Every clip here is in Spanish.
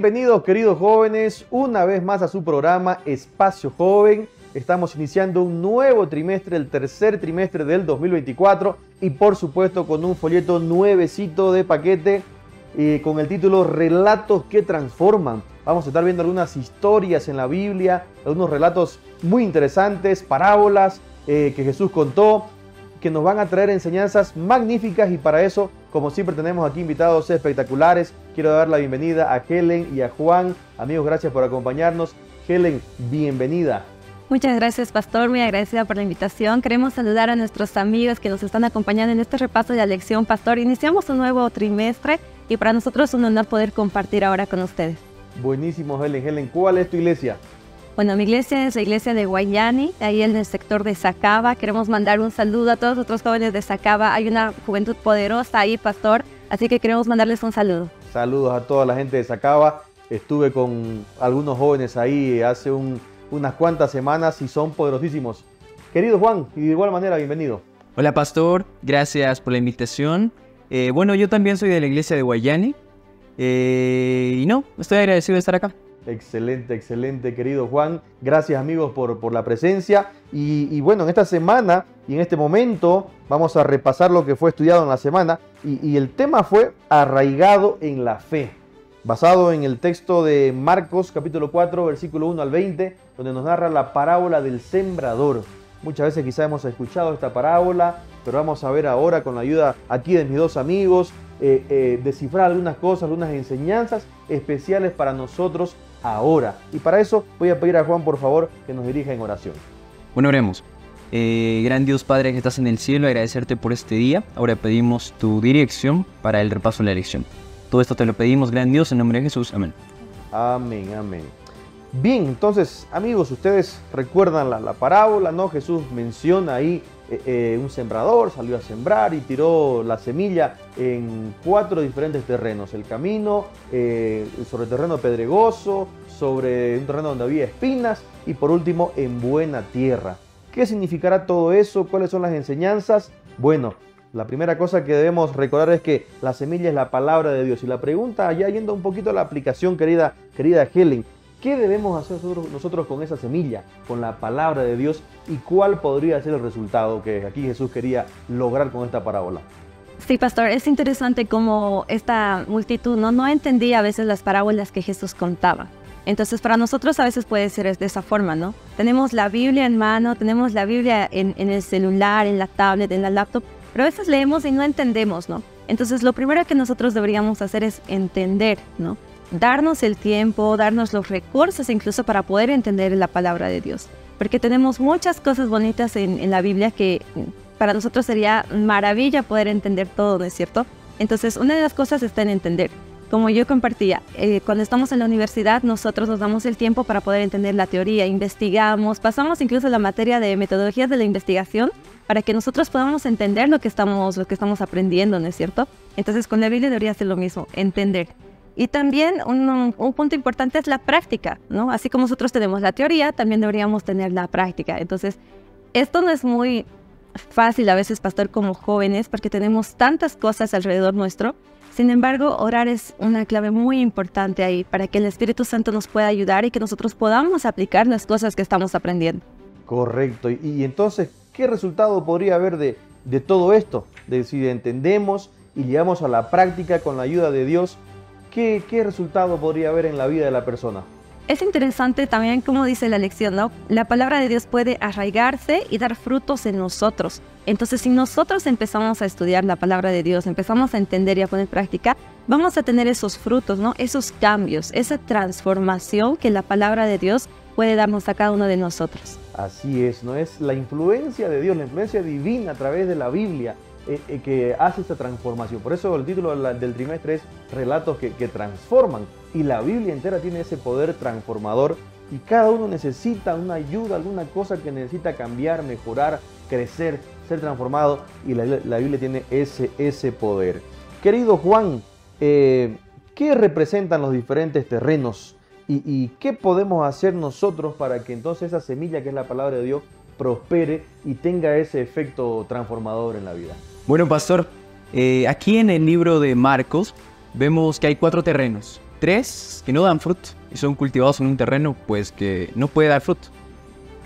Bienvenidos, queridos jóvenes, una vez más a su programa Espacio Joven. Estamos iniciando un nuevo trimestre, el tercer trimestre del 2024 y por supuesto con un folleto nuevecito de paquete con el título Relatos que Transforman. Vamos a estar viendo algunas historias en la Biblia, algunos relatos muy interesantes, parábolas que Jesús contó, que nos van a traer enseñanzas magníficas, y para eso, como siempre, tenemos aquí invitados espectaculares. Quiero dar la bienvenida a Helen y a Juan. Amigos, gracias por acompañarnos. Helen, bienvenida. Muchas gracias, pastor, muy agradecida por la invitación. Queremos saludar a nuestros amigos que nos están acompañando en este repaso de la lección, pastor. Iniciamos un nuevo trimestre y para nosotros es un honor poder compartir ahora con ustedes. Buenísimo, Helen. Helen, ¿cuál es tu iglesia? Bueno, mi iglesia es la iglesia de Guayani, ahí en el sector de Sacaba. Queremos mandar un saludo a todos los jóvenes de Sacaba. Hay una juventud poderosa ahí, pastor, así que queremos mandarles un saludo. Saludos a toda la gente de Sacaba. Estuve con algunos jóvenes ahí hace unas cuantas semanas y son poderosísimos. Querido Juan, y de igual manera, bienvenido. Hola, pastor, gracias por la invitación. Bueno, yo también soy de la iglesia de Guayani y estoy agradecido de estar acá. Excelente, excelente, querido Juan. Gracias, amigos, por la presencia. Y bueno, en esta semana y en este momento vamos a repasar lo que fue estudiado en la semana. Y el tema fue arraigado en la fe, basado en el texto de Marcos, capítulo 4, versículo 1 al 20, donde nos narra la parábola del sembrador. Muchas veces quizá hemos escuchado esta parábola, pero vamos a ver ahora, con la ayuda aquí de mis dos amigos, descifrar algunas cosas, algunas enseñanzas especiales para nosotros ahora. Y para eso voy a pedir a Juan, por favor, que nos dirija en oración. Bueno, oremos. Gran Dios Padre que estás en el cielo, agradecerte por este día. Ahora pedimos tu dirección para el repaso de la lección. Todo esto te lo pedimos, gran Dios, en nombre de Jesús. Amén. Amén, amén. Bien, entonces, amigos, ustedes recuerdan la parábola, ¿no? Jesús menciona ahí un sembrador, salió a sembrar y tiró la semilla en 4 diferentes terrenos. El camino, sobre terreno pedregoso, sobre un terreno donde había espinas y por último en buena tierra. ¿Qué significará todo eso? ¿Cuáles son las enseñanzas? Bueno, la primera cosa que debemos recordar es que la semilla es la palabra de Dios. Y la pregunta, ya yendo un poquito a la aplicación, querida Helen, ¿qué debemos hacer nosotros con esa semilla, con la palabra de Dios? ¿Y cuál podría ser el resultado que aquí Jesús quería lograr con esta parábola? Sí, pastor, es interesante cómo esta multitud no entendía a veces las parábolas que Jesús contaba. Entonces, para nosotros a veces puede ser de esa forma, ¿no? Tenemos la Biblia en mano, tenemos la Biblia en el celular, en la tablet, en la laptop, pero a veces leemos y no entendemos, ¿no? Entonces, lo primero que nosotros deberíamos hacer es entender, ¿no? Darnos el tiempo, darnos los recursos incluso para poder entender la palabra de Dios. Porque tenemos muchas cosas bonitas en la Biblia que para nosotros sería maravilla poder entender todo, ¿no es cierto? Entonces, una de las cosas está en entender. Como yo compartía, cuando estamos en la universidad, nosotros nos damos el tiempo para poder entender la teoría, investigamos, pasamos incluso la materia de metodologías de la investigación para que nosotros podamos entender lo que estamos aprendiendo, ¿no es cierto? Entonces, con la Biblia debería ser lo mismo, entender. Y también un punto importante es la práctica, ¿no? Así como nosotros tenemos la teoría, también deberíamos tener la práctica. Entonces, esto no es muy fácil a veces, pastor, como jóvenes, porque tenemos tantas cosas alrededor nuestro. Sin embargo, orar es una clave muy importante ahí para que el Espíritu Santo nos pueda ayudar y que nosotros podamos aplicar las cosas que estamos aprendiendo. Correcto. Y entonces, ¿qué resultado podría haber de todo esto? De si entendemos y llegamos a la práctica con la ayuda de Dios, ¿qué resultado podría haber en la vida de la persona? Es interesante también como dice la lección, ¿no? La palabra de Dios puede arraigarse y dar frutos en nosotros. Entonces, si nosotros empezamos a estudiar la palabra de Dios, empezamos a entender y a poner en práctica, vamos a tener esos frutos, ¿no? Esos cambios, esa transformación que la palabra de Dios puede darnos a cada uno de nosotros. Así es, ¿no? Es la influencia de Dios, la influencia divina a través de la Biblia que hace esta transformación. Por eso el título del trimestre es Relatos que transforman. Y la Biblia entera tiene ese poder transformador y cada uno necesita una ayuda, alguna cosa que necesita cambiar, mejorar, crecer, ser transformado, y la Biblia tiene ese poder. Querido Juan, ¿qué representan los diferentes terrenos y qué podemos hacer nosotros para que entonces esa semilla que es la palabra de Dios prospere y tenga ese efecto transformador en la vida? Bueno, pastor, aquí en el libro de Marcos vemos que hay 4 terrenos. 3 que no dan fruto y son cultivados en un terreno pues que no puede dar fruto.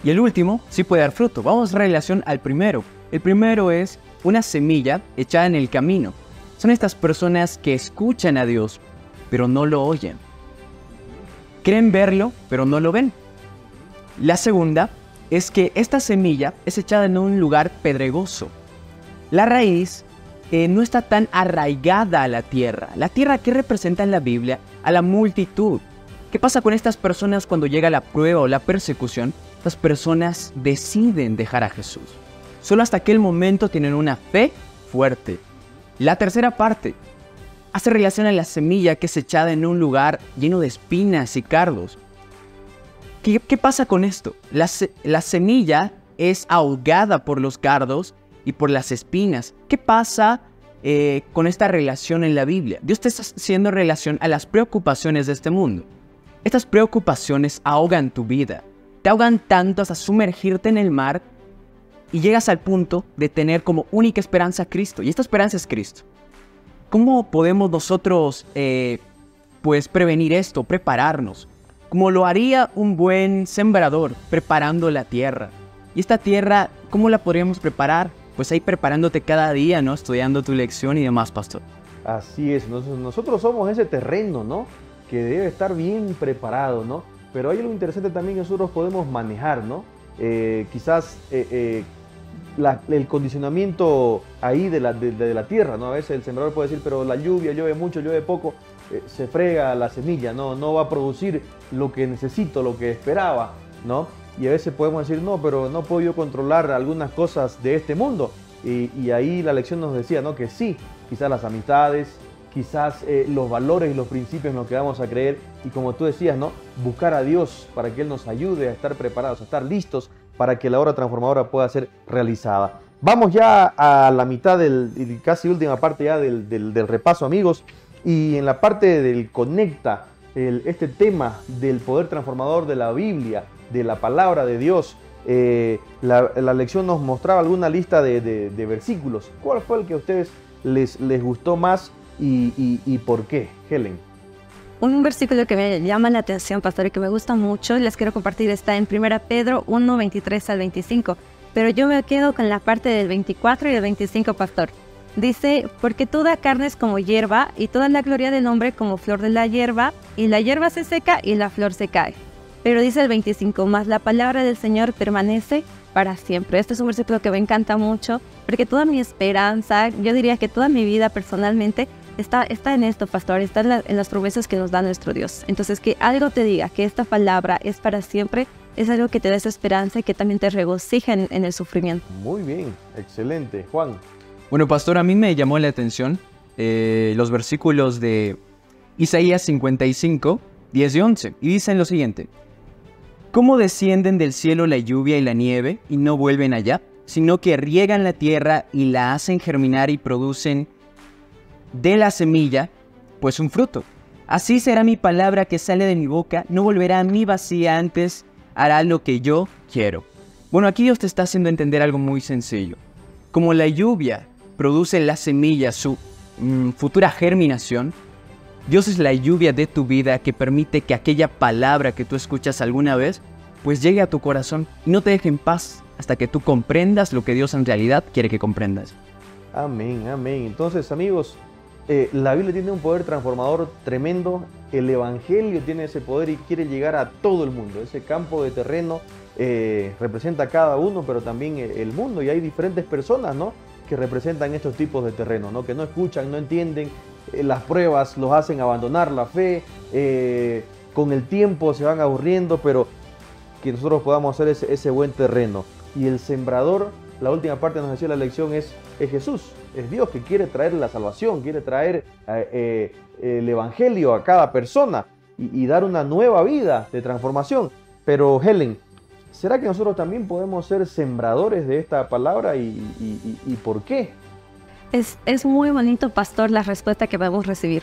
Y el último sí puede dar fruto. Vamos en relación al primero. El primero es una semilla echada en el camino. Son estas personas que escuchan a Dios, pero no lo oyen. Creen verlo, pero no lo ven. La segunda es que esta semilla es echada en un lugar pedregoso. La raíz no está tan arraigada a la tierra. La tierra que representa en la Biblia a la multitud. ¿Qué pasa con estas personas cuando llega la prueba o la persecución? Estas personas deciden dejar a Jesús. Solo hasta aquel momento tienen una fe fuerte. La tercera parte hace relación a la semilla que es echada en un lugar lleno de espinas y cardos. ¿Qué pasa con esto? La semilla es ahogada por los cardos y por las espinas. ¿Qué pasa con esta relación en la Biblia? Dios te está haciendo relación a las preocupaciones de este mundo. Estas preocupaciones ahogan tu vida. Te ahogan tanto hasta sumergirte en el mar y llegas al punto de tener como única esperanza a Cristo. Y esta esperanza es Cristo. ¿Cómo podemos nosotros pues prevenir esto, prepararnos? Como lo haría un buen sembrador preparando la tierra. Y esta tierra, ¿cómo la podríamos preparar? Pues ahí preparándote cada día, ¿no? Estudiando tu lección y demás, pastor. Así es, nosotros somos ese terreno, ¿no? Que debe estar bien preparado, ¿no? Pero hay algo interesante también que nosotros podemos manejar, ¿no? Quizás el condicionamiento ahí de la tierra, ¿no? A veces el sembrador puede decir, pero la lluvia, llueve mucho, llueve poco, se frega la semilla, no va a producir lo que necesito, lo que esperaba, ¿no? Y a veces podemos decir, no, pero no puedo yo controlar algunas cosas de este mundo. Y ahí la lección nos decía, ¿no? Que sí, quizás las amistades, quizás los valores y los principios en los que vamos a creer. Y como tú decías, ¿no? Buscar a Dios para que Él nos ayude a estar preparados, a estar listos para que la obra transformadora pueda ser realizada. Vamos ya a la mitad casi última parte ya del repaso, amigos. Y en la parte del conecta, este tema del poder transformador de la Biblia, de la palabra de Dios, la lección nos mostraba alguna lista de versículos. ¿Cuál fue el que a ustedes les gustó más y por qué, Helen? Un versículo que me llama la atención, pastor, y que me gusta mucho, les quiero compartir, está en 1 Pedro 1, 23 al 25. Pero yo me quedo con la parte del 24 y del 25, pastor. Dice, porque toda carne es como hierba, y toda la gloria del hombre como flor de la hierba, y la hierba se seca y la flor se cae. Pero dice el 25, más la palabra del Señor permanece para siempre. Este es un versículo que me encanta mucho, porque toda mi esperanza, yo diría que toda mi vida personalmente, está en esto, pastor, está en las promesas que nos da nuestro Dios. Entonces, que algo te diga que esta palabra es para siempre, es algo que te da esa esperanza y que también te regocija en el sufrimiento. Muy bien, excelente. Juan. Bueno, pastor, a mí me llamó la atención los versículos de Isaías 55, 10 y 11. Y dicen lo siguiente. ¿Cómo descienden del cielo la lluvia y la nieve y no vuelven allá? Sino que riegan la tierra y la hacen germinar y producen de la semilla, pues un fruto. Así será mi palabra que sale de mi boca, no volverá a mí vacía, antes hará lo que yo quiero. Bueno, aquí Dios te está haciendo entender algo muy sencillo. Como la lluvia produce la semilla, su futura germinación, Dios es la lluvia de tu vida que permite que aquella palabra que tú escuchas alguna vez, pues llegue a tu corazón y no te deje en paz hasta que tú comprendas lo que Dios en realidad quiere que comprendas. Amén, amén. Entonces, amigos, la Biblia tiene un poder transformador tremendo. El Evangelio tiene ese poder y quiere llegar a todo el mundo. Ese campo de terreno representa a cada uno, pero también el mundo. Y hay diferentes personas, ¿no?, que representan estos tipos de terreno, ¿no?, que no escuchan, no entienden. Las pruebas los hacen abandonar la fe. Con el tiempo se van aburriendo, pero que nosotros podamos hacer ese buen terreno. Y el sembrador, la última parte nos decía la lección, es Jesús, es Dios que quiere traer la salvación, quiere traer el Evangelio a cada persona y dar una nueva vida de transformación. Pero Helen, ¿será que nosotros también podemos ser sembradores de esta palabra y por qué? Es muy bonito, pastor, la respuesta que podemos recibir.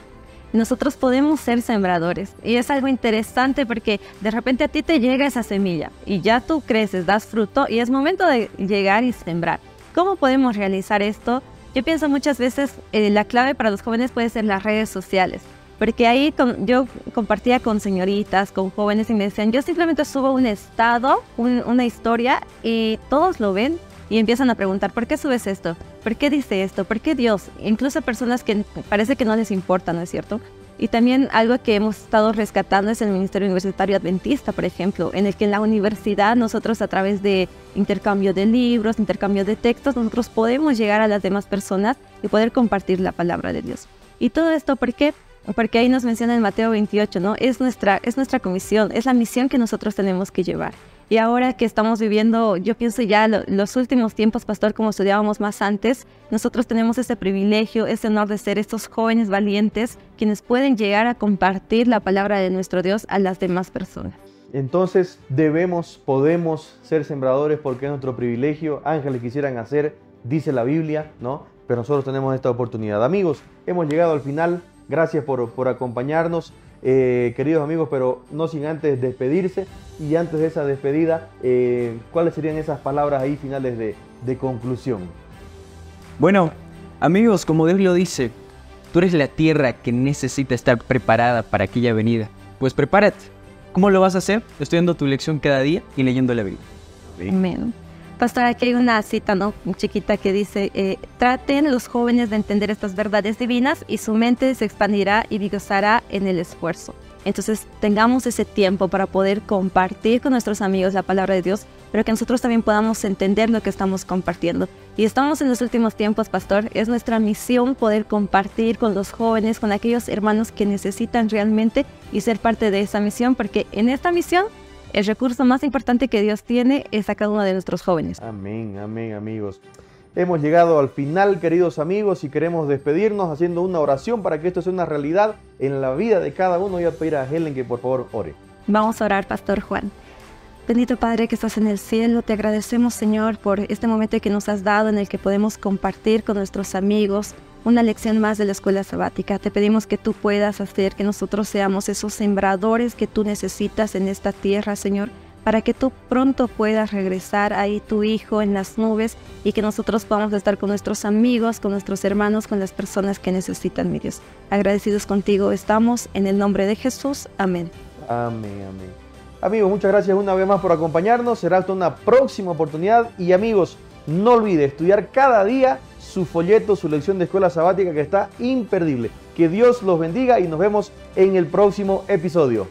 Nosotros podemos ser sembradores y es algo interesante porque de repente a ti te llega esa semilla y ya tú creces, das fruto y es momento de llegar y sembrar. ¿Cómo podemos realizar esto? Yo pienso muchas veces la clave para los jóvenes puede ser las redes sociales, Porque ahí yo compartía con señoritas, con jóvenes y me decían, yo simplemente subo un estado, una historia y todos lo ven y empiezan a preguntar, ¿por qué subes esto? ¿Por qué dice esto? ¿Por qué Dios? Incluso personas que parece que no les importa, ¿no es cierto? Y también algo que hemos estado rescatando es el Ministerio Universitario Adventista, por ejemplo, en el que en la universidad nosotros a través de intercambio de libros, intercambio de textos, nosotros podemos llegar a las demás personas y poder compartir la palabra de Dios. Y todo esto, ¿por qué? Porque ahí nos menciona en Mateo 28, ¿no? Es nuestra comisión, es la misión que nosotros tenemos que llevar. Y ahora que estamos viviendo, yo pienso ya los últimos tiempos, pastor, como estudiábamos más antes, nosotros tenemos ese privilegio, ese honor de ser estos jóvenes valientes quienes pueden llegar a compartir la palabra de nuestro Dios a las demás personas. Entonces podemos ser sembradores porque es nuestro privilegio. Ángeles quisieran hacer, dice la Biblia, ¿no? Pero nosotros tenemos esta oportunidad. Amigos, hemos llegado al final. Gracias por acompañarnos, queridos amigos, pero no sin antes despedirse. Y antes de esa despedida, ¿cuáles serían esas palabras ahí finales de conclusión? Bueno, amigos, como Dios lo dice, tú eres la tierra que necesita estar preparada para aquella venida. Pues prepárate. ¿Cómo lo vas a hacer? Estudiando tu lección cada día y leyendo la Biblia. Amén. Pastor, aquí hay una cita, ¿no?, chiquita que dice, traten los jóvenes de entender estas verdades divinas y su mente se expandirá y gozará en el esfuerzo. Entonces tengamos ese tiempo para poder compartir con nuestros amigos la palabra de Dios, pero que nosotros también podamos entender lo que estamos compartiendo. Y estamos en los últimos tiempos, pastor, es nuestra misión poder compartir con los jóvenes, con aquellos hermanos que necesitan realmente y ser parte de esa misión, porque en esta misión el recurso más importante que Dios tiene es a cada uno de nuestros jóvenes. Amén, amén, amigos. Hemos llegado al final, queridos amigos, y queremos despedirnos haciendo una oración para que esto sea una realidad en la vida de cada uno. Voy a pedir a Helen que por favor ore. Vamos a orar, Pastor Juan. Bendito Padre que estás en el cielo, te agradecemos, Señor, por este momento que nos has dado en el que podemos compartir con nuestros amigos una lección más de la escuela sabática. Te pedimos que tú puedas hacer que nosotros seamos esos sembradores que tú necesitas en esta tierra, Señor, para que tú pronto puedas regresar ahí tu Hijo en las nubes y que nosotros podamos estar con nuestros amigos, con nuestros hermanos, con las personas que necesitan, mi Dios. Agradecidos contigo estamos, en el nombre de Jesús. Amén. Amén, amén. Amigos, muchas gracias una vez más por acompañarnos. Será hasta una próxima oportunidad. Y amigos, no olvide estudiar cada día su folleto, su lección de escuela sabática que está imperdible. Que Dios los bendiga y nos vemos en el próximo episodio.